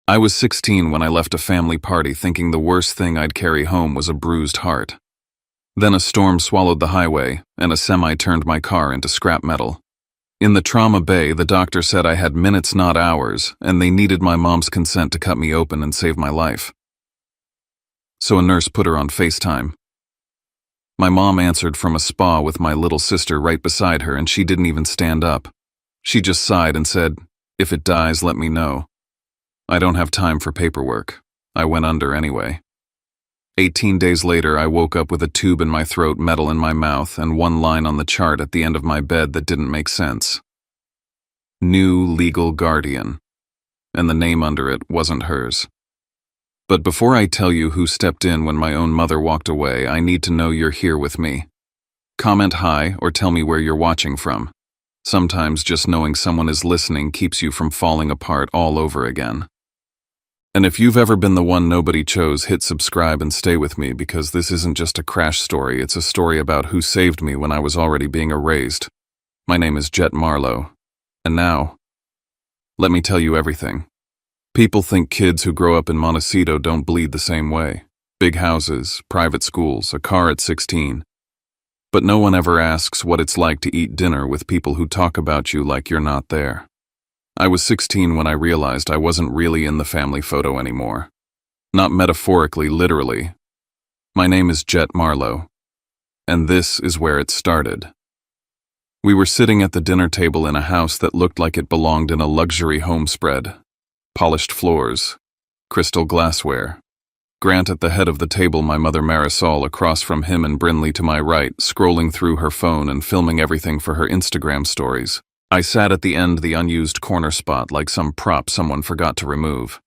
I was 16 when I left a family party thinking the worst thing I'd carry home was a bruised heart. Then a storm swallowed the highway, and a semi turned my car into scrap metal. In the trauma bay, the doctor said I had minutes, not hours, and they needed my mom's consent to cut me open and save my life. So a nurse put her on FaceTime. My mom answered from a spa with my little sister right beside her, and she didn't even stand up. She just sighed and said, "If it dies, let me know." I don't have time for paperwork. I went under anyway. 18 days later, I woke up with a tube in my throat, metal in my mouth, and one line on the chart at the end of my bed that didn't make sense. New legal guardian. And the name under it wasn't hers. But before I tell you who stepped in when my own mother walked away, I need to know you're here with me. Comment hi or tell me where you're watching from. Sometimes just knowing someone is listening keeps you from falling apart all over again. And if you've ever been the one nobody chose, hit subscribe and stay with me, because this isn't just a crash story, it's a story about who saved me when I was already being erased. My name is Jet Marlowe. And now, let me tell you everything. People think kids who grow up in Montecito don't bleed the same way. Big houses, private schools, a car at 16. But no one ever asks what it's like to eat dinner with people who talk about you like you're not there. I was 16 when I realized I wasn't really in the family photo anymore. Not metaphorically, literally. My name is Jet Marlowe. And this is where it started. We were sitting at the dinner table in a house that looked like it belonged in a luxury home spread. Polished floors, crystal glassware. Grant at the head of the table, my mother Marisol across from him, and Brinley to my right, scrolling through her phone and filming everything for her Instagram stories. I sat at the end, the unused corner spot, like some prop someone forgot to remove.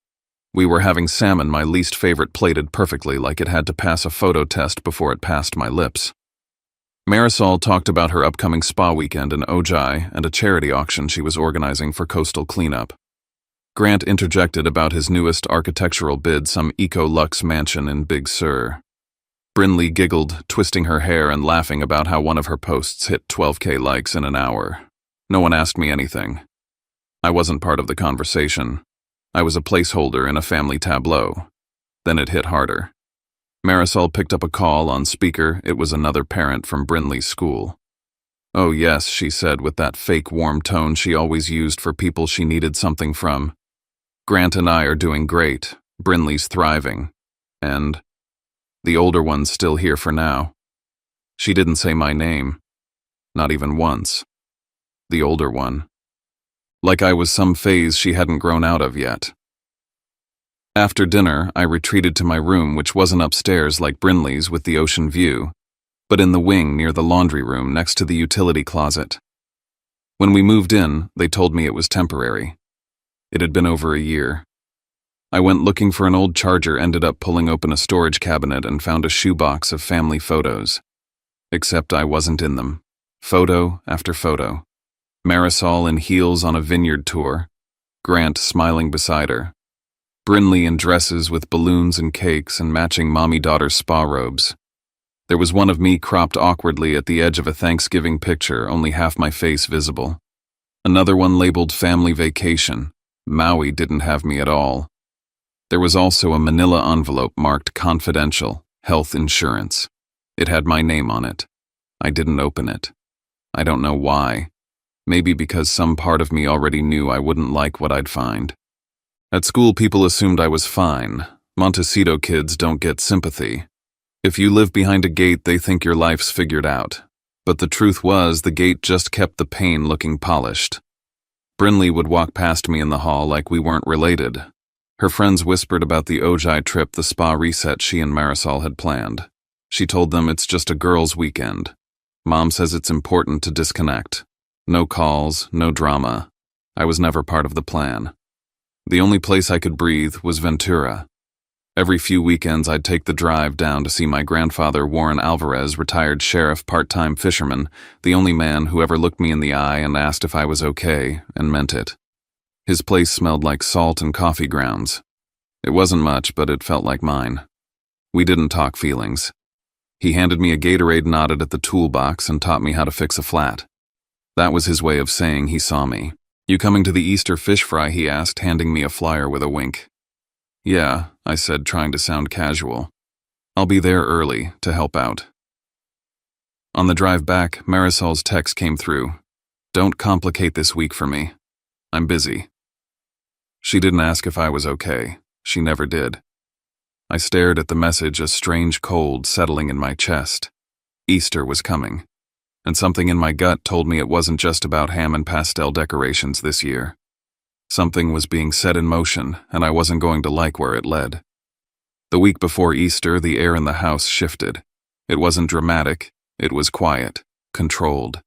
We were having salmon, my least favorite, plated perfectly like it had to pass a photo test before it passed my lips. Marisol talked about her upcoming spa weekend in Ojai and a charity auction she was organizing for coastal cleanup. Grant interjected about his newest architectural bid, some eco-luxe mansion in Big Sur. Brinley giggled, twisting her hair and laughing about how one of her posts hit 12K likes in an hour. No one asked me anything. I wasn't part of the conversation. I was a placeholder in a family tableau. Then it hit harder. Marisol picked up a call on speaker. It was another parent from Brinley's school. "Oh yes," she said with that fake warm tone she always used for people she needed something from. "Grant and I are doing great. Brinley's thriving. And the older one's still here for now." She didn't say my name. Not even once. The older one. Like I was some phase she hadn't grown out of yet. After dinner, I retreated to my room, which wasn't upstairs like Brinley's with the ocean view, but in the wing near the laundry room next to the utility closet. When we moved in, they told me it was temporary. It had been over a year. I went looking for an old charger, ended up pulling open a storage cabinet and found a shoebox of family photos. Except I wasn't in them. Photo after photo. Marisol in heels on a vineyard tour. Grant smiling beside her. Brinley in dresses with balloons and cakes and matching mommy-daughter spa robes. There was one of me cropped awkwardly at the edge of a Thanksgiving picture, only half my face visible. Another one labeled family vacation. Maui didn't have me at all. There was also a manila envelope marked confidential, health insurance. It had my name on it. I didn't open it. I don't know why. Maybe because some part of me already knew I wouldn't like what I'd find. At school, people assumed I was fine. Montecito kids don't get sympathy. If you live behind a gate, they think your life's figured out. But the truth was, the gate just kept the pane looking polished. Brinley would walk past me in the hall like we weren't related. Her friends whispered about the Ojai trip, the spa reset she and Marisol had planned. She told them it's just a girls' weekend. Mom says it's important to disconnect. No calls, no drama. I was never part of the plan. The only place I could breathe was Ventura. Every few weekends I'd take the drive down to see my grandfather, Warren Alvarez, retired sheriff, part-time fisherman, the only man who ever looked me in the eye and asked if I was okay, and meant it. His place smelled like salt and coffee grounds. It wasn't much, but it felt like mine. We didn't talk feelings. He handed me a Gatorade, nodded at the toolbox, and taught me how to fix a flat. That was his way of saying he saw me. "You coming to the Easter fish fry?" he asked, handing me a flyer with a wink. Yeah, I said, trying to sound casual. I'll be there early to help out. On the drive back, Marisol's text came through. Don't complicate this week for me. I'm busy. She didn't ask if I was okay. She never did. I stared at the message, a strange cold settling in my chest. Easter was coming, and something in my gut told me it wasn't just about ham and pastel decorations this year. Something was being set in motion, and I wasn't going to like where it led. The week before Easter, the air in the house shifted. It wasn't dramatic, it was quiet, controlled.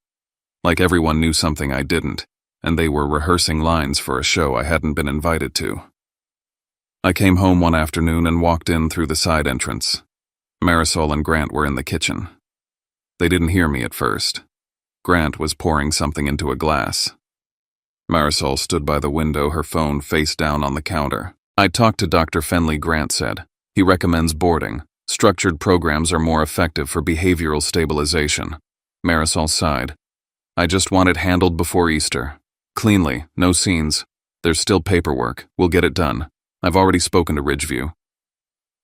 Like everyone knew something I didn't, and they were rehearsing lines for a show I hadn't been invited to. I came home one afternoon and walked in through the side entrance. Marisol and Grant were in the kitchen. They didn't hear me at first. Grant was pouring something into a glass. Marisol stood by the window, her phone face down on the counter. I talked to Dr. Fenley, Grant said. He recommends boarding. Structured programs are more effective for behavioral stabilization. Marisol sighed. I just want it handled before Easter. Cleanly, no scenes. There's still paperwork. We'll get it done. I've already spoken to Ridgeview.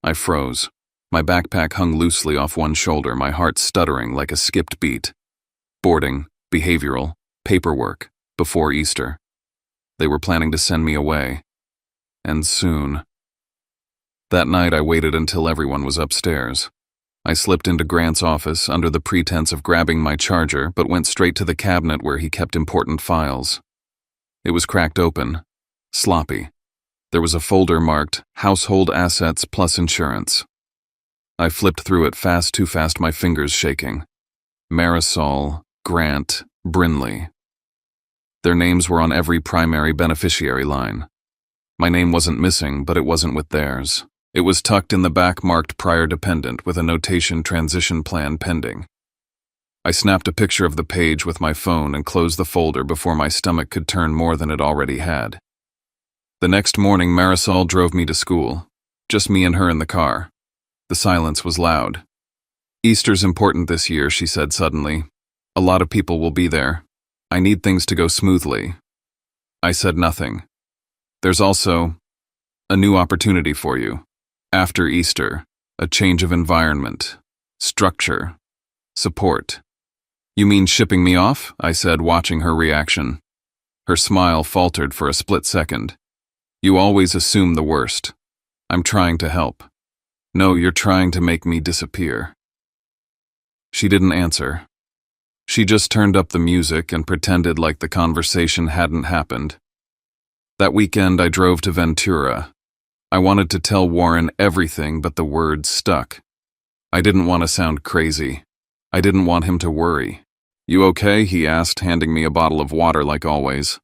I froze. My backpack hung loosely off one shoulder, my heart stuttering like a skipped beat. Boarding, behavioral, paperwork, before Easter. They were planning to send me away. And soon. That night I waited until everyone was upstairs. I slipped into Grant's office under the pretense of grabbing my charger, but went straight to the cabinet where he kept important files. It was cracked open, sloppy. There was a folder marked Household Assets plus Insurance. I flipped through it fast, too fast, my fingers shaking. Marisol, Grant, Brinley. Their names were on every primary beneficiary line. My name wasn't missing, but it wasn't with theirs. It was tucked in the back marked Prior Dependent with a notation Transition Plan Pending. I snapped a picture of the page with my phone and closed the folder before my stomach could turn more than it already had. The next morning, Marisol drove me to school. Just me and her in the car. The silence was loud. Easter's important this year, she said suddenly. A lot of people will be there. I need things to go smoothly. I said nothing. There's also a new opportunity for you. After Easter, a change of environment, structure, support. You mean shipping me off? I said, watching her reaction. Her smile faltered for a split second. You always assume the worst. I'm trying to help. No, you're trying to make me disappear. She didn't answer. She just turned up the music and pretended like the conversation hadn't happened. That weekend I drove to Ventura. I wanted to tell Warren everything, but the words stuck. I didn't want to sound crazy. I didn't want him to worry. You okay? He asked, handing me a bottle of water like always.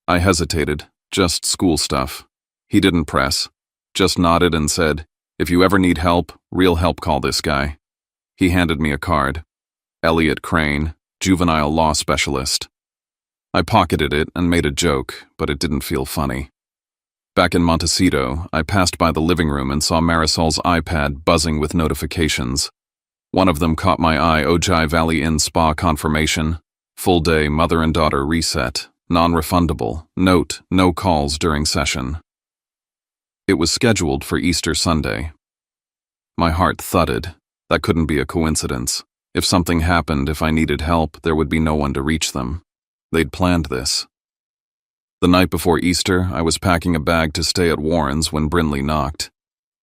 I hesitated. Just school stuff. He didn't press. Just nodded and said, if you ever need help, real help, call this guy. He handed me a card. Elliot Crane, juvenile law specialist. I pocketed it and made a joke, but it didn't feel funny. Back in Montecito, I passed by the living room and saw Marisol's iPad buzzing with notifications. One of them caught my eye: Ojai Valley Inn Spa confirmation, full day mother and daughter reset, non-refundable, note, no calls during session. It was scheduled for Easter Sunday. My heart thudded. That couldn't be a coincidence. If something happened, if I needed help, there would be no one to reach them. They'd planned this. The night before Easter, I was packing a bag to stay at Warren's when Brinley knocked.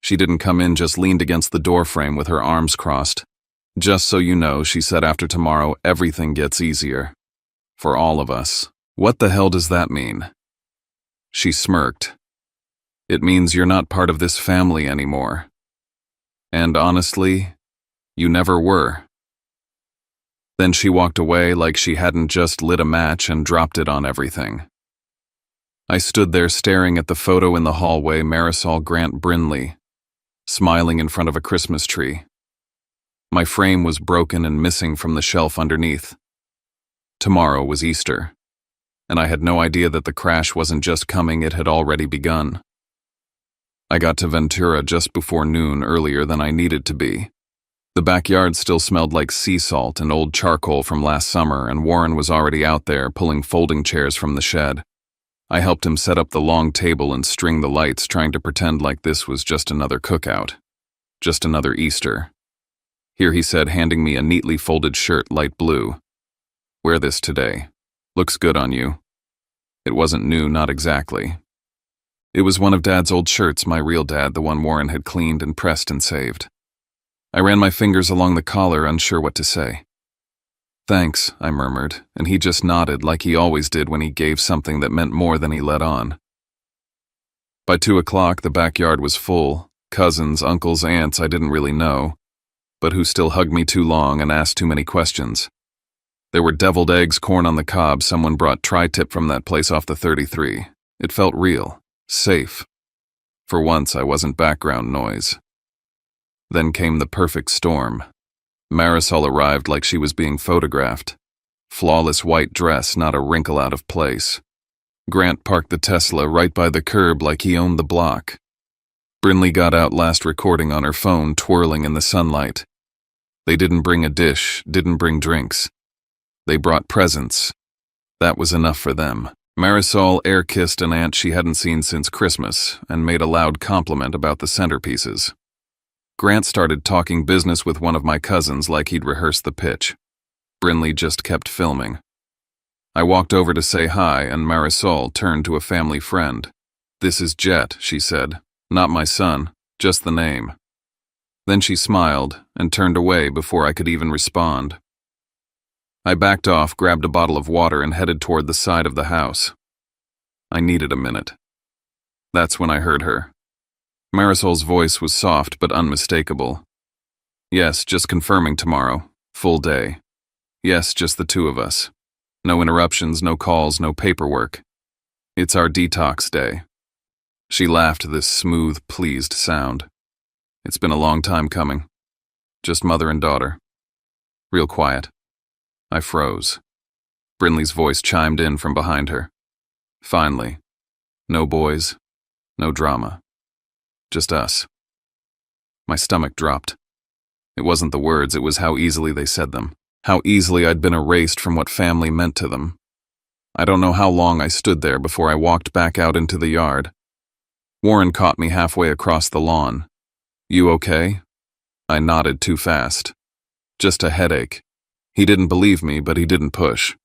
She didn't come in, just leaned against the doorframe with her arms crossed. Just so you know, she said, after tomorrow, everything gets easier. For all of us. What the hell does that mean? She smirked. It means you're not part of this family anymore. And honestly, you never were. Then she walked away like she hadn't just lit a match and dropped it on everything. I stood there staring at the photo in the hallway, Marisol, Grant, Brinley, smiling in front of a Christmas tree. My frame was broken and missing from the shelf underneath. Tomorrow was Easter, and I had no idea that the crash wasn't just coming, it had already begun. I got to Ventura just before noon, earlier than I needed to be. The backyard still smelled like sea salt and old charcoal from last summer, and Warren was already out there pulling folding chairs from the shed. I helped him set up the long table and string the lights, trying to pretend like this was just another cookout. Just another Easter. Here he said, handing me a neatly folded shirt, light blue. Wear this today. Looks good on you. It wasn't new, not exactly. It was one of Dad's old shirts, my real dad, the one Warren had cleaned and pressed and saved. I ran my fingers along the collar, unsure what to say. Thanks, I murmured, and he just nodded like he always did when he gave something that meant more than he let on. By 2 o'clock, the backyard was full. Cousins, uncles, aunts I didn't really know, but who still hugged me too long and asked too many questions. There were deviled eggs, corn on the cob. Someone brought tri-tip from that place off the 33. It felt real, safe. For once, I wasn't background noise. Then came the perfect storm. Marisol arrived like she was being photographed. Flawless white dress, not a wrinkle out of place. Grant parked the Tesla right by the curb like he owned the block. Brinley got out last recording on her phone, twirling in the sunlight. They didn't bring a dish, didn't bring drinks. They brought presents. That was enough for them. Marisol air-kissed an aunt she hadn't seen since Christmas and made a loud compliment about the centerpieces. Grant started talking business with one of my cousins like he'd rehearsed the pitch. Brinley just kept filming. I walked over to say hi, and Marisol turned to a family friend. "This is Jet," she said. "Not my son, just the name." Then she smiled and turned away before I could even respond. I backed off, grabbed a bottle of water, and headed toward the side of the house. I needed a minute. That's when I heard her. Marisol's voice was soft but unmistakable. "Yes, just confirming tomorrow. Full day. Yes, just the two of us. No interruptions, no calls, no paperwork. It's our detox day." She laughed, this smooth, pleased sound. "It's been a long time coming. Just mother and daughter. Real quiet." I froze. Brinley's voice chimed in from behind her. "Finally. No boys. No drama. Just us." My stomach dropped. It wasn't the words, it was how easily they said them. How easily I'd been erased from what family meant to them. I don't know how long I stood there before I walked back out into the yard. Warren caught me halfway across the lawn. "You okay?" I nodded too fast. "Just a headache." He didn't believe me, but he didn't push.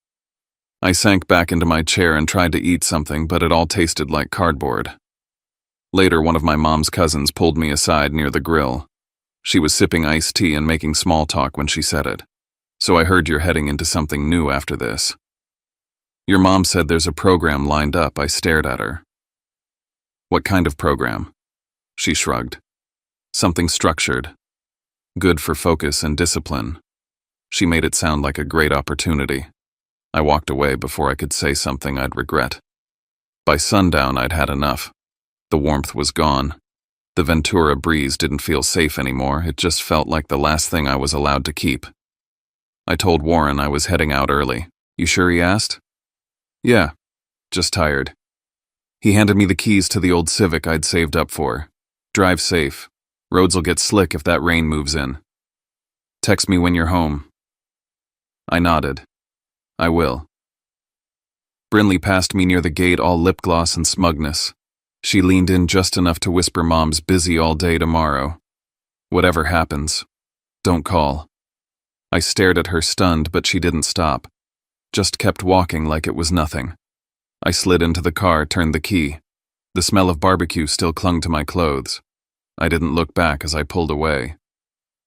I sank back into my chair and tried to eat something, but it all tasted like cardboard. Later, one of my mom's cousins pulled me aside near the grill. She was sipping iced tea and making small talk when she said it. "So I heard you're heading into something new after this." "Your mom said there's a program lined up." I stared at her. "What kind of program?" She shrugged. "Something structured. Good for focus and discipline." She made it sound like a great opportunity. I walked away before I could say something I'd regret. By sundown, I'd had enough. The warmth was gone. The Ventura breeze didn't feel safe anymore. It just felt like the last thing I was allowed to keep. I told Warren I was heading out early. "You sure?" he asked. "Yeah, just tired." He handed me the keys to the old Civic I'd saved up for. "Drive safe. Roads'll get slick if that rain moves in. Text me when you're home." I nodded. "I will." Brinley passed me near the gate, all lip gloss and smugness. She leaned in just enough to whisper, "Mom's busy all day tomorrow. Whatever happens, don't call." I stared at her, stunned, but she didn't stop. Just kept walking like it was nothing. I slid into the car, turned the key. The smell of barbecue still clung to my clothes. I didn't look back as I pulled away.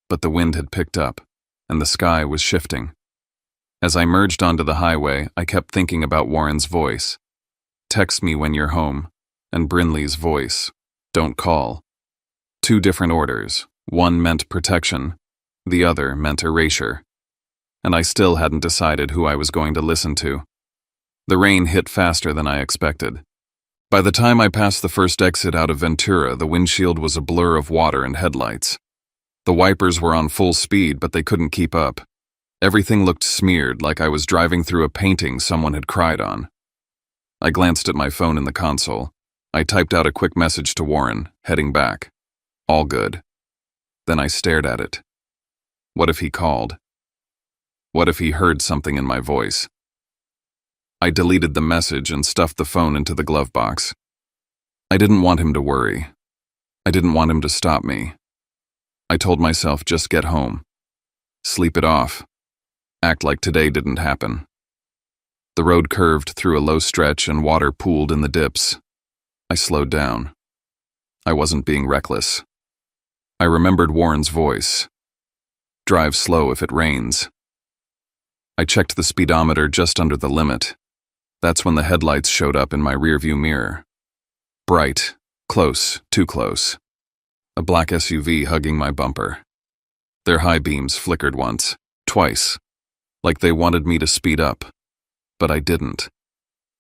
But the wind had picked up, and the sky was shifting. As I merged onto the highway, I kept thinking about Warren's voice. "Text me when you're home," and Brinley's voice. "Don't call." Two different orders. One meant protection, the other meant erasure. And I still hadn't decided who I was going to listen to. The rain hit faster than I expected. By the time I passed the first exit out of Ventura, the windshield was a blur of water and headlights. The wipers were on full speed, but they couldn't keep up. Everything looked smeared, like I was driving through a painting someone had cried on. I glanced at my phone in the console. I typed out a quick message to Warren, heading back. All good. Then I stared at it. What if he called? What if he heard something in my voice? I deleted the message and stuffed the phone into the glove box. I didn't want him to worry. I didn't want him to stop me. I told myself, just get home. Sleep it off. Act like today didn't happen. The road curved through a low stretch and water pooled in the dips. I slowed down. I wasn't being reckless. I remembered Warren's voice. Drive slow if it rains. I checked the speedometer just under the limit. That's when the headlights showed up in my rearview mirror. Bright, close, too close. A black SUV hugging my bumper. Their high beams flickered once, twice, like they wanted me to speed up. But I didn't.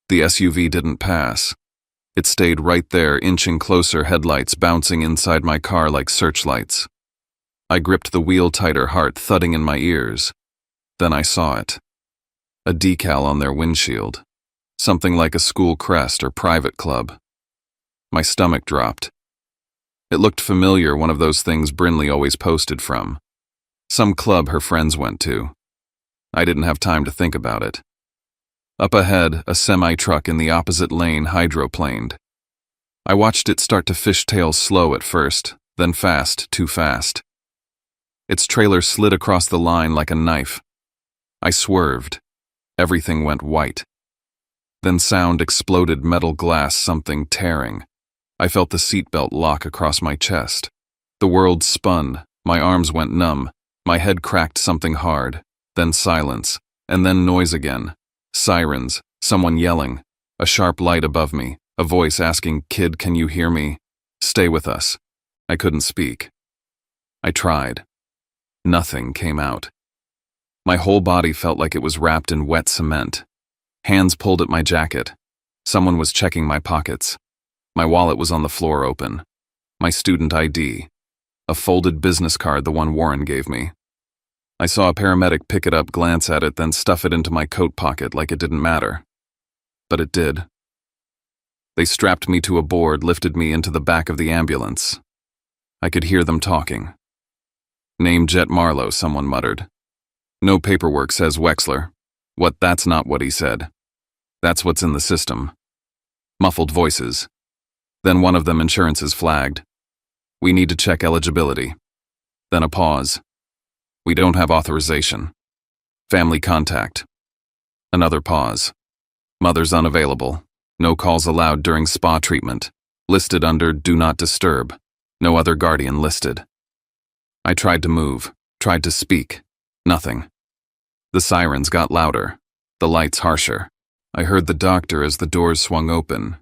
The SUV didn't pass. It stayed right there, inching closer, headlights bouncing inside my car like searchlights. I gripped the wheel tighter, heart thudding in my ears. Then I saw it. A decal on their windshield. Something like a school crest or private club. My stomach dropped. It looked familiar, one of those things Brinley always posted from. Some club her friends went to. I didn't have time to think about it. Up ahead, a semi-truck in the opposite lane hydroplaned. I watched it start to fishtail slow at first, then fast, too fast. Its trailer slid across the line like a knife. I swerved. Everything went white. Then sound exploded, metal glass, something tearing. I felt the seatbelt lock across my chest. The world spun, my arms went numb, my head cracked something hard, then silence, and then noise again. Sirens, someone yelling, a sharp light above me, a voice asking, "Kid, can you hear me? Stay with us." I couldn't speak. I tried. Nothing came out. My whole body felt like it was wrapped in wet cement. Hands pulled at my jacket. Someone was checking my pockets. My wallet was on the floor open. My student ID. A folded business card, the one Warren gave me. I saw a paramedic pick it up, glance at it, then stuff it into my coat pocket like it didn't matter. But it did. They strapped me to a board, lifted me into the back of the ambulance. I could hear them talking. "Name Jet Marlowe," someone muttered. "No paperwork, says Wexler." "What? That's not what he said." "That's what's in the system." Muffled voices. Then one of them, insurances flagged. "We need to check eligibility." Then a pause. "We don't have authorization." "Family contact." Another pause. "Mother's unavailable. No calls allowed during spa treatment. Listed under Do Not Disturb. No other guardian listed." I tried to move, tried to speak. Nothing. The sirens got louder, the lights harsher. I heard the doctor as the doors swung open.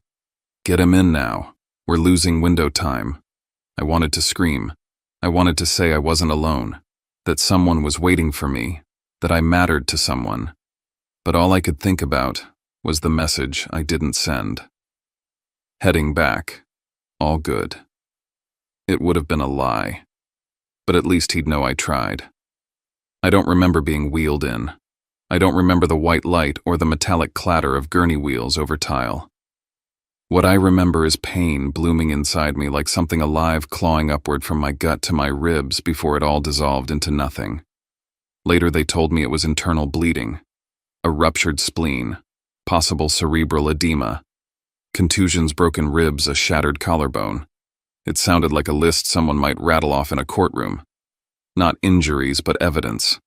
"Get him in now. We're losing window time." I wanted to scream. I wanted to say I wasn't alone, that someone was waiting for me, that I mattered to someone. But all I could think about was the message I didn't send. Heading back. All good. It would have been a lie. But at least he'd know I tried. I don't remember being wheeled in. I don't remember the white light or the metallic clatter of gurney wheels over tile. What I remember is pain blooming inside me, like something alive clawing upward from my gut to my ribs before it all dissolved into nothing. Later they told me it was internal bleeding, a ruptured spleen, possible cerebral edema, contusions, broken ribs, a shattered collarbone. It sounded like a list someone might rattle off in a courtroom. Not injuries, but evidence.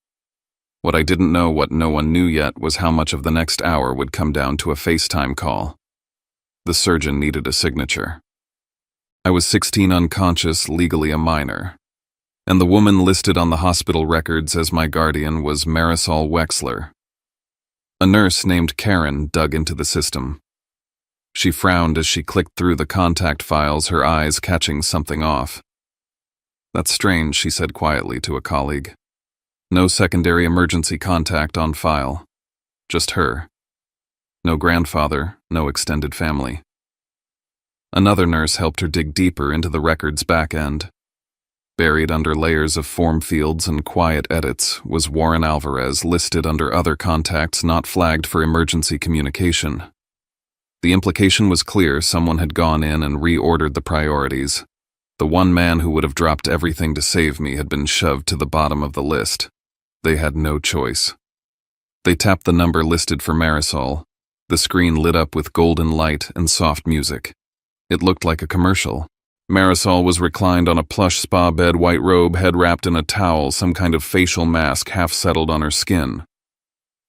What I didn't know, what no one knew yet, was how much of the next hour would come down to a FaceTime call. The surgeon needed a signature. I was 16, unconscious, legally a minor. And the woman listed on the hospital records as my guardian was Marisol Wexler. A nurse named Karen dug into the system. She frowned as she clicked through the contact files, her eyes catching something off. "That's strange," she said quietly to a colleague. "No secondary emergency contact on file. Just her. No grandfather, no extended family." Another nurse helped her dig deeper into the record's back end. Buried under layers of form fields and quiet edits was Warren Alvarez, listed under other contacts not flagged for emergency communication. The implication was clear: someone had gone in and reordered the priorities. The one man who would have dropped everything to save me had been shoved to the bottom of the list. They had no choice. They tapped the number listed for Marisol. The screen lit up with golden light and soft music. It looked like a commercial. Marisol was reclined on a plush spa bed, white robe, head wrapped in a towel, some kind of facial mask half settled on her skin.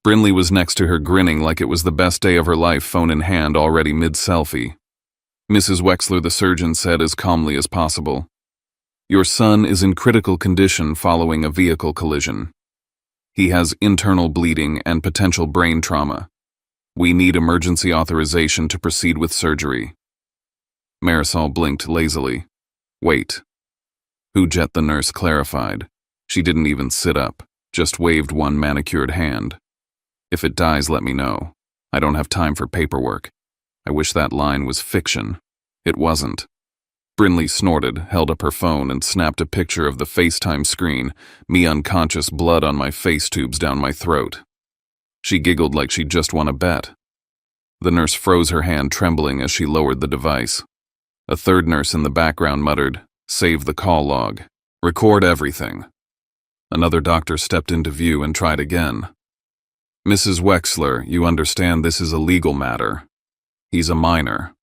Brinley was next to her, grinning like it was the best day of her life, phone in hand, already mid-selfie. Mrs. Wexler, the surgeon, said as calmly as possible, "Your son is in critical condition following a vehicle collision. He has internal bleeding and potential brain trauma. We need emergency authorization to proceed with surgery." Marisol blinked lazily. "Wait." Hujet, the nurse, clarified. She didn't even sit up, just waved one manicured hand. "If it dies, let me know. I don't have time for paperwork." I wish that line was fiction. It wasn't. Brinley snorted, held up her phone, and snapped a picture of the FaceTime screen, me unconscious, blood on my face tubes down my throat. She giggled like she'd just won a bet. The nurse froze her hand, trembling as she lowered the device. A third nurse in the background muttered, "Save the call log. Record everything." Another doctor stepped into view and tried again. "Mrs. Wexler, you understand this is a legal matter. He's a minor."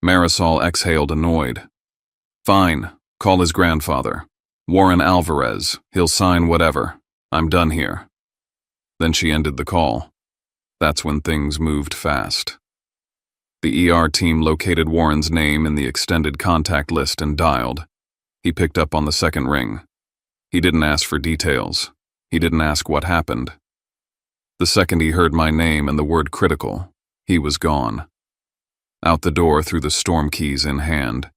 Marisol exhaled, annoyed. "Fine, call his grandfather. Warren Alvarez. He'll sign whatever. I'm done here." Then she ended the call. That's when things moved fast. The ER team located Warren's name in the extended contact list and dialed. He picked up on the second ring. He didn't ask for details. He didn't ask what happened. The second he heard my name and the word critical, he was gone. Out the door through the storm keys in hand.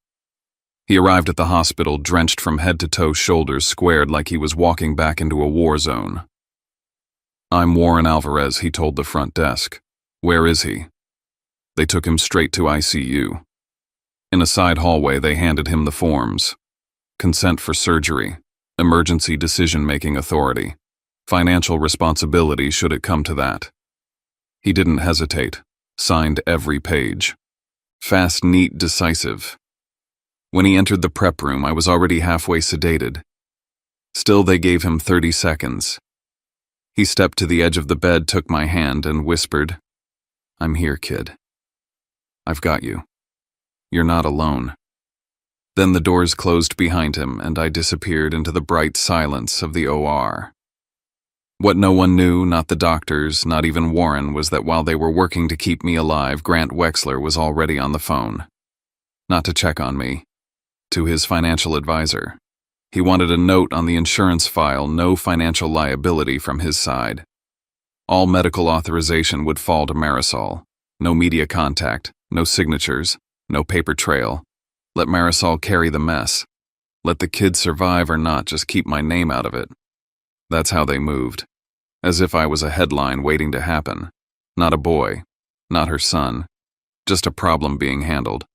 He arrived at the hospital drenched from head to toe, shoulders squared like he was walking back into a war zone. "I'm Warren Alvarez," he told the front desk. "Where is he?" They took him straight to ICU. In a side hallway, they handed him the forms. Consent for surgery, emergency decision-making authority, financial responsibility should it come to that. He didn't hesitate, signed every page. Fast, neat, decisive. When he entered the prep room, I was already halfway sedated. Still, they gave him 30 seconds. He stepped to the edge of the bed, took my hand, and whispered, "I'm here, kid. I've got you. You're not alone." Then the doors closed behind him, and I disappeared into the bright silence of the OR. What no one knew, not the doctors, not even Warren, was that while they were working to keep me alive, Grant Wexler was already on the phone. Not to check on me. To his financial advisor. He wanted a note on the insurance file, no financial liability from his side. All medical authorization would fall to Marisol. No media contact, no signatures, no paper trail. Let Marisol carry the mess. Let the kid survive or not, just keep my name out of it. That's how they moved. As if I was a headline waiting to happen. Not a boy. Not her son. Just a problem being handled.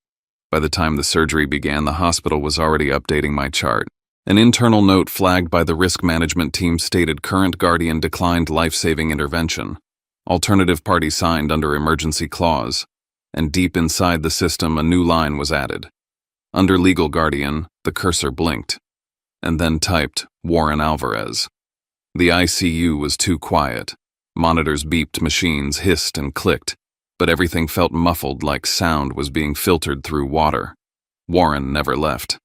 By the time the surgery began, the hospital was already updating my chart. An internal note flagged by the risk management team stated current guardian declined life-saving intervention. Alternative party signed under emergency clause. And deep inside the system, a new line was added. Under legal guardian, the cursor blinked. And then typed, Warren Alvarez. The ICU was too quiet. Monitors beeped, machines hissed and clicked, but everything felt muffled like sound was being filtered through water. Warren never left.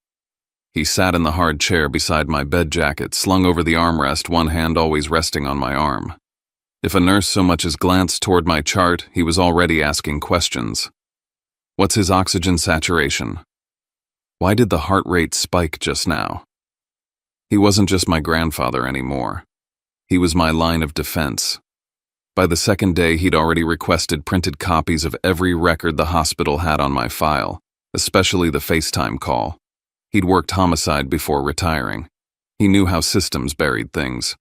He sat in the hard chair beside my bed jacket, slung over the armrest, one hand always resting on my arm. If a nurse so much as glanced toward my chart, he was already asking questions. What's his oxygen saturation? Why did the heart rate spike just now? He wasn't just my grandfather anymore. He was my line of defense. By the second day, he'd already requested printed copies of every record the hospital had on my file, especially the FaceTime call. He'd worked homicide before retiring. He knew how systems buried things.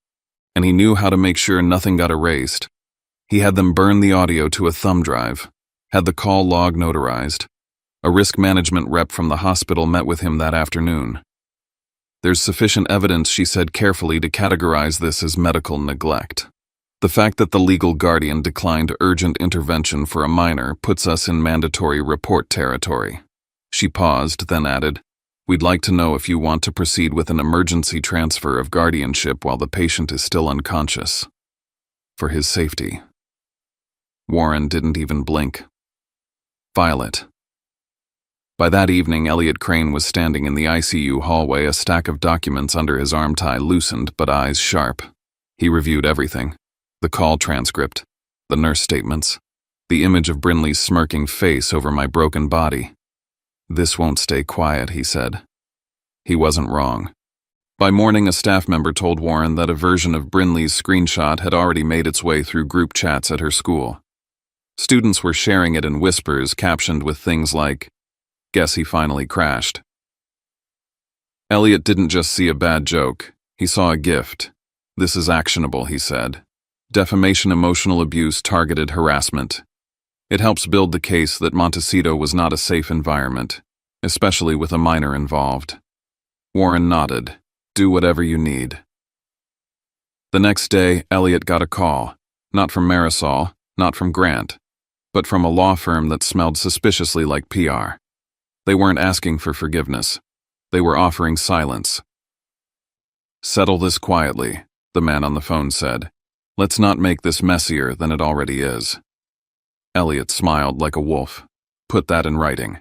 And he knew how to make sure nothing got erased. He had them burn the audio to a thumb drive, had the call log notarized. A risk management rep from the hospital met with him that afternoon. There's sufficient evidence, she said carefully, to categorize this as medical neglect. The fact that the legal guardian declined urgent intervention for a minor puts us in mandatory report territory. She paused, then added, We'd like to know if you want to proceed with an emergency transfer of guardianship while the patient is still unconscious. For his safety. Warren didn't even blink. File it. By that evening, Elliot Crane was standing in the ICU hallway, a stack of documents under his arm tie loosened but eyes sharp. He reviewed everything. The call transcript, the nurse statements, the image of Brinley's smirking face over my broken body. "This won't stay quiet," he said. He wasn't wrong. By morning, a staff member told Warren that a version of Brinley's screenshot had already made its way through group chats at her school. Students were sharing it in whispers, captioned with things like, "Guess he finally crashed." Elliot didn't just see a bad joke, he saw a gift. "This is actionable," he said. "Defamation, emotional abuse, targeted harassment. It helps build the case that Montecito was not a safe environment, especially with a minor involved." Warren nodded. "Do whatever you need." The next day, Elliot got a call, not from Marisol, not from Grant, but from a law firm that smelled suspiciously like PR. They weren't asking for forgiveness. They were offering silence. "Settle this quietly," the man on the phone said. "Let's not make this messier than it already is." Elliot smiled like a wolf. "Put that in writing."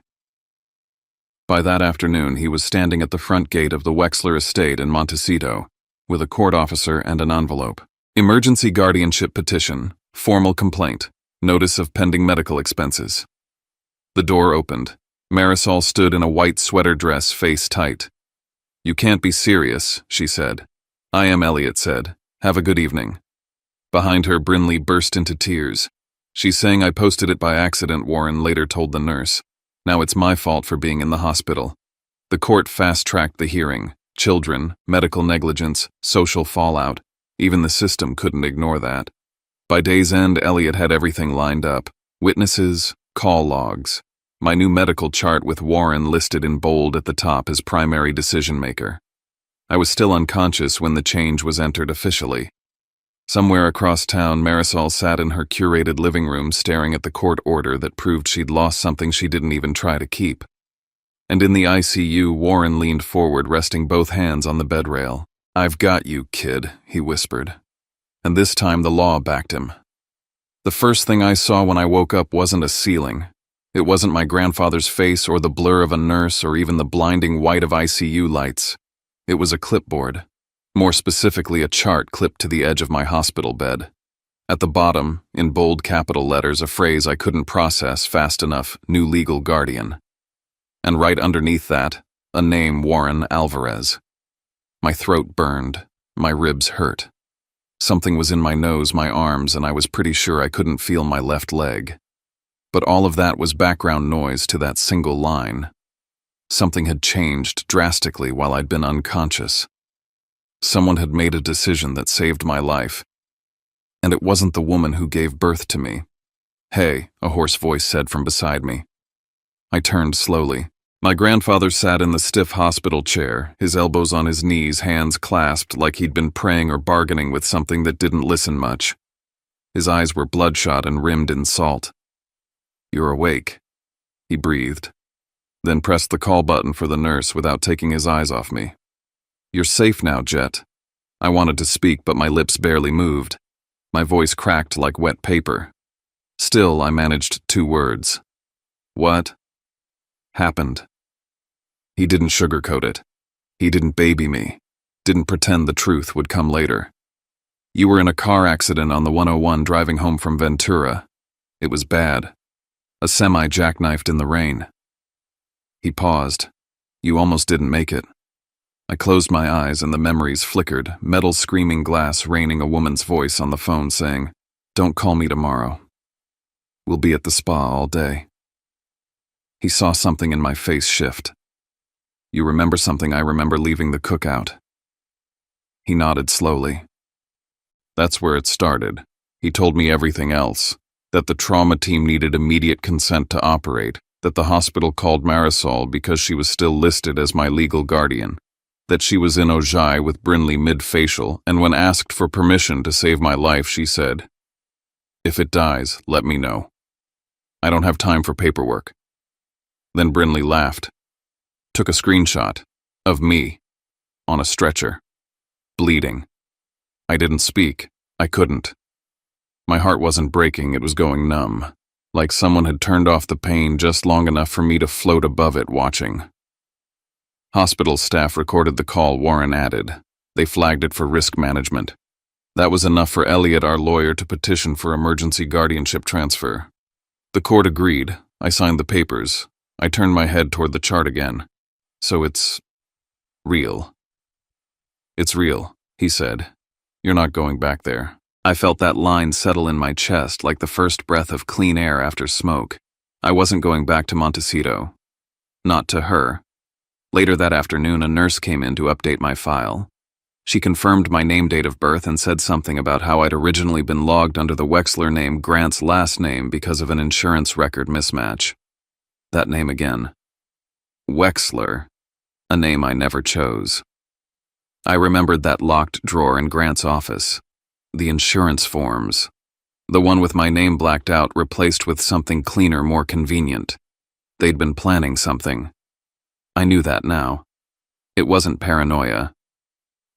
By that afternoon, he was standing at the front gate of the Wexler estate in Montecito, with a court officer and an envelope. "Emergency guardianship petition, formal complaint, notice of pending medical expenses." The door opened. Marisol stood in a white sweater dress, face tight. "You can't be serious," she said. "I am," Elliot said. "Have a good evening." Behind her, Brinley burst into tears. "She's saying I posted it by accident," Warren later told the nurse. "Now it's my fault for being in the hospital." The court fast-tracked the hearing. Children, medical negligence, social fallout. Even the system couldn't ignore that. By day's end, Elliot had everything lined up. Witnesses, call logs. My new medical chart with Warren listed in bold at the top as primary decision-maker. I was still unconscious when the change was entered officially. Somewhere across town, Marisol sat in her curated living room staring at the court order that proved she'd lost something she didn't even try to keep. And in the ICU, Warren leaned forward, resting both hands on the bed rail. "I've got you, kid," he whispered. And this time the law backed him. The first thing I saw when I woke up wasn't a ceiling. It wasn't my grandfather's face or the blur of a nurse or even the blinding white of ICU lights. It was a clipboard. More specifically, a chart clipped to the edge of my hospital bed. At the bottom, in bold capital letters, a phrase I couldn't process fast enough: "New legal guardian." And right underneath that, a name: Warren Alvarez. My throat burned. My ribs hurt. Something was in my nose, my arms, and I was pretty sure I couldn't feel my left leg. But all of that was background noise to that single line. Something had changed drastically while I'd been unconscious. Someone had made a decision that saved my life. And it wasn't the woman who gave birth to me. "Hey," a hoarse voice said from beside me. I turned slowly. My grandfather sat in the stiff hospital chair, his elbows on his knees, hands clasped like he'd been praying or bargaining with something that didn't listen much. His eyes were bloodshot and rimmed in salt. "You're awake," he breathed, then pressed the call button for the nurse without taking his eyes off me. "You're safe now, Jet." I wanted to speak, but my lips barely moved. My voice cracked like wet paper. Still, I managed 2 words. "What happened?" He didn't sugarcoat it. He didn't baby me. Didn't pretend the truth would come later. "You were in a car accident on the 101 driving home from Ventura. It was bad. A semi jackknifed in the rain." He paused. "You almost didn't make it." I closed my eyes and the memories flickered, metal screaming glass raining a woman's voice on the phone saying, "Don't call me tomorrow. We'll be at the spa all day." He saw something in my face shift. "You remember something? I remember leaving the cookout." He nodded slowly. "That's where it started. He told me everything else. That the trauma team needed immediate consent to operate, that the hospital called Marisol because she was still listed as my legal guardian, that she was in Ojai with Brinley mid-facial, and when asked for permission to save my life, she said, 'If it dies, let me know. I don't have time for paperwork.' Then Brinley laughed, took a screenshot of me on a stretcher, bleeding. I didn't speak. I couldn't. My heart wasn't breaking, it was going numb, like someone had turned off the pain just long enough for me to float above it watching. Hospital staff recorded the call, Warren added. They flagged it for risk management. That was enough for Elliot, our lawyer, to petition for emergency guardianship transfer. The court agreed. I signed the papers. I turned my head toward the chart again. So it's real. It's real, he said. You're not going back there. I felt that line settle in my chest like the first breath of clean air after smoke. I wasn't going back to Montecito. Not to her. Later that afternoon, a nurse came in to update my file. She confirmed my name, date of birth, and said something about how I'd originally been logged under the Wexler name, Grant's last name, because of an insurance record mismatch. That name again. Wexler. A name I never chose. I remembered that locked drawer in Grant's office. The insurance forms. The one with my name blacked out, replaced with something cleaner, more convenient. They'd been planning something. I knew that now. It wasn't paranoia.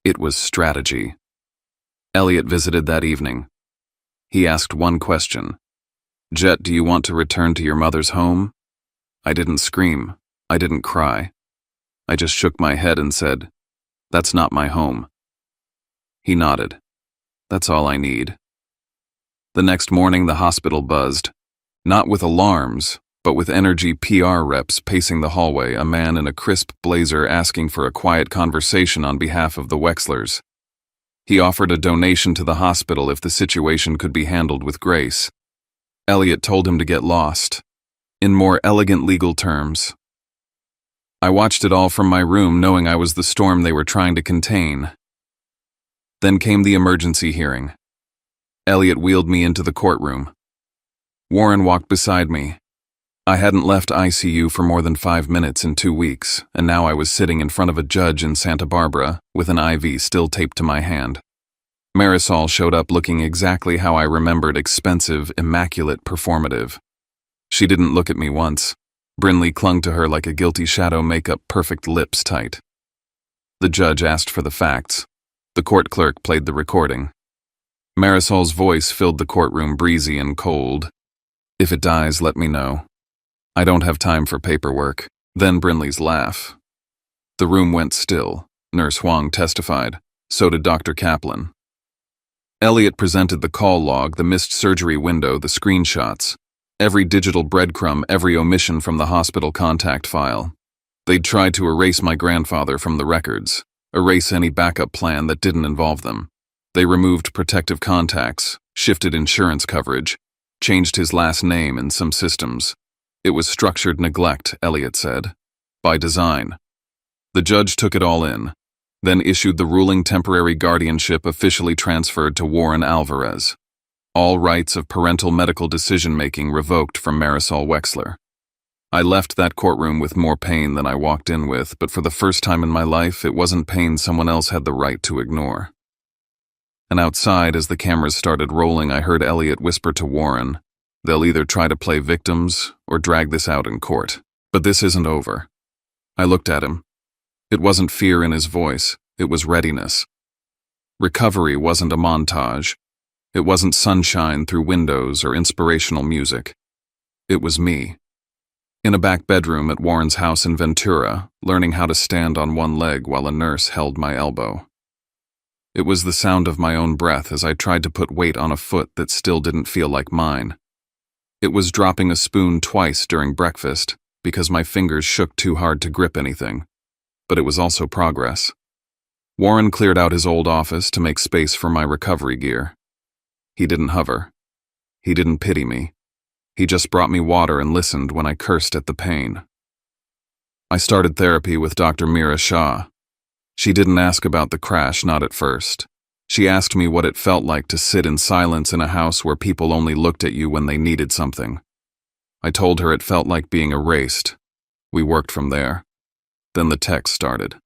It was strategy. Elliot visited that evening. He asked one question. Jet, do you want to return to your mother's home? I didn't scream. I didn't cry. I just shook my head and said, that's not my home. He nodded. That's all I need. The next morning, the hospital buzzed. Not with alarms, but with energy PR reps pacing the hallway, a man in a crisp blazer asking for a quiet conversation on behalf of the Wexlers. He offered a donation to the hospital if the situation could be handled with grace. Elliot told him to get lost. In more elegant legal terms. I watched it all from my room, knowing I was the storm they were trying to contain. Then came the emergency hearing. Elliot wheeled me into the courtroom. Warren walked beside me. I hadn't left ICU for more than 5 minutes in 2 weeks, and now I was sitting in front of a judge in Santa Barbara with an IV still taped to my hand. Marisol showed up looking exactly how I remembered, expensive, immaculate, performative. She didn't look at me once. Brinley clung to her like a guilty shadow, makeup perfect, lips tight. The judge asked for the facts. The court clerk played the recording. Marisol's voice filled the courtroom, breezy and cold. If it dies, let me know. I don't have time for paperwork. Then Brinley's laugh. The room went still. Nurse Huang testified. So did Dr. Kaplan. Elliot presented the call log, the missed surgery window, the screenshots. Every digital breadcrumb, every omission from the hospital contact file. They'd tried to erase my grandfather from the records, erase any backup plan that didn't involve them. They removed protective contacts, shifted insurance coverage, changed his last name in some systems. It was structured neglect, Elliot said. By design. The judge took it all in, then issued the ruling. Temporary guardianship officially transferred to Warren Alvarez. All rights of parental medical decision-making revoked from Marisol Wexler. I left that courtroom with more pain than I walked in with, but for the first time in my life, it wasn't pain someone else had the right to ignore. And outside, as the cameras started rolling, I heard Elliot whisper to Warren, they'll either try to play victims or drag this out in court. But this isn't over. I looked at him. It wasn't fear in his voice, it was readiness. Recovery wasn't a montage. It wasn't sunshine through windows or inspirational music. It was me. In a back bedroom at Warren's house in Ventura, learning how to stand on one leg while a nurse held my elbow. It was the sound of my own breath as I tried to put weight on a foot that still didn't feel like mine. It was dropping a spoon twice during breakfast because my fingers shook too hard to grip anything. But it was also progress. Warren cleared out his old office to make space for my recovery gear. He didn't hover. He didn't pity me. He just brought me water and listened when I cursed at the pain. I started therapy with Dr. Mira Shah. She didn't ask about the crash, not at first. She asked me what it felt like to sit in silence in a house where people only looked at you when they needed something. I told her it felt like being erased. We worked from there. Then the text started.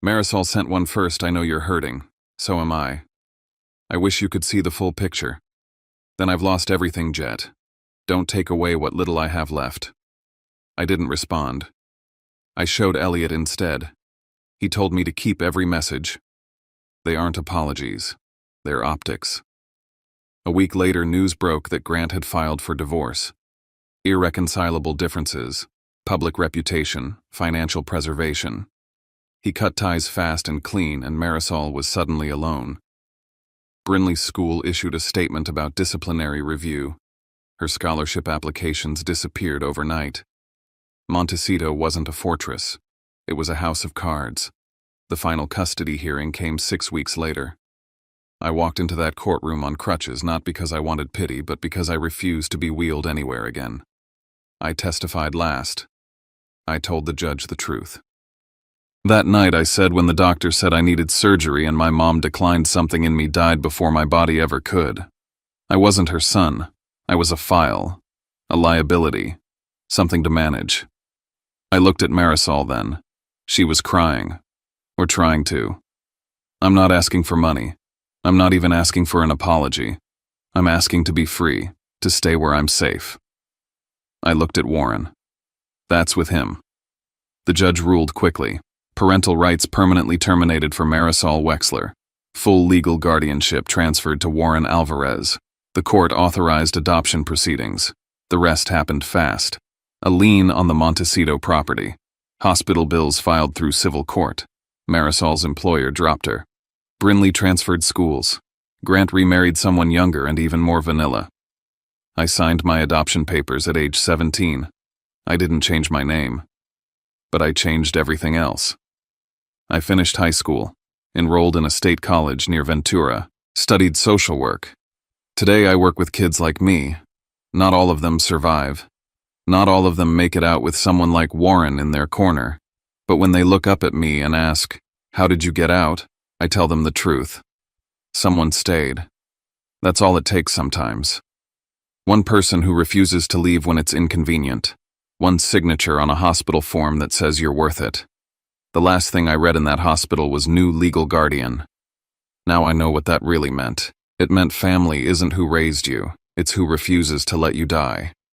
Marisol sent one first. I know you're hurting. So am I. I wish you could see the full picture. Then I've lost everything, Jet. Don't take away what little I have left. I didn't respond. I showed Elliot instead. He told me to keep every message. They aren't apologies. They're optics. A week later, news broke that Grant had filed for divorce. Irreconcilable differences, public reputation, financial preservation. He cut ties fast and clean, and Marisol was suddenly alone. Brinley's school issued a statement about disciplinary review. Her scholarship applications disappeared overnight. Montecito wasn't a fortress. It was a house of cards. The final custody hearing came 6 weeks later. I walked into that courtroom on crutches, not because I wanted pity, but because I refused to be wheeled anywhere again. I testified last. I told the judge the truth. That night, I said when the doctor said I needed surgery and my mom declined, something in me died before my body ever could. I wasn't her son. I was a file, a liability, something to manage. I looked at Marisol then. She was crying, or trying to. I'm not asking for money. I'm not even asking for an apology. I'm asking to be free, to stay where I'm safe. I looked at Warren. That's with him. The judge ruled quickly. Parental rights permanently terminated for Marisol Wexler. Full legal guardianship transferred to Warren Alvarez. The court authorized adoption proceedings. The rest happened fast. A lien on the Montecito property. Hospital bills filed through civil court. Marisol's employer dropped her. Brinley transferred schools. Grant remarried someone younger and even more vanilla. I signed my adoption papers at age 17. I didn't change my name. But I changed everything else. I finished high school, enrolled in a state college near Ventura, studied social work. Today I work with kids like me. Not all of them survive. Not all of them make it out with someone like Warren in their corner. But when they look up at me and ask, "How did you get out?" I tell them the truth. Someone stayed. That's all it takes sometimes. One person who refuses to leave when it's inconvenient. One signature on a hospital form that says you're worth it. The last thing I read in that hospital was "new legal guardian." Now I know what that really meant. It meant family isn't who raised you, it's who refuses to let you die.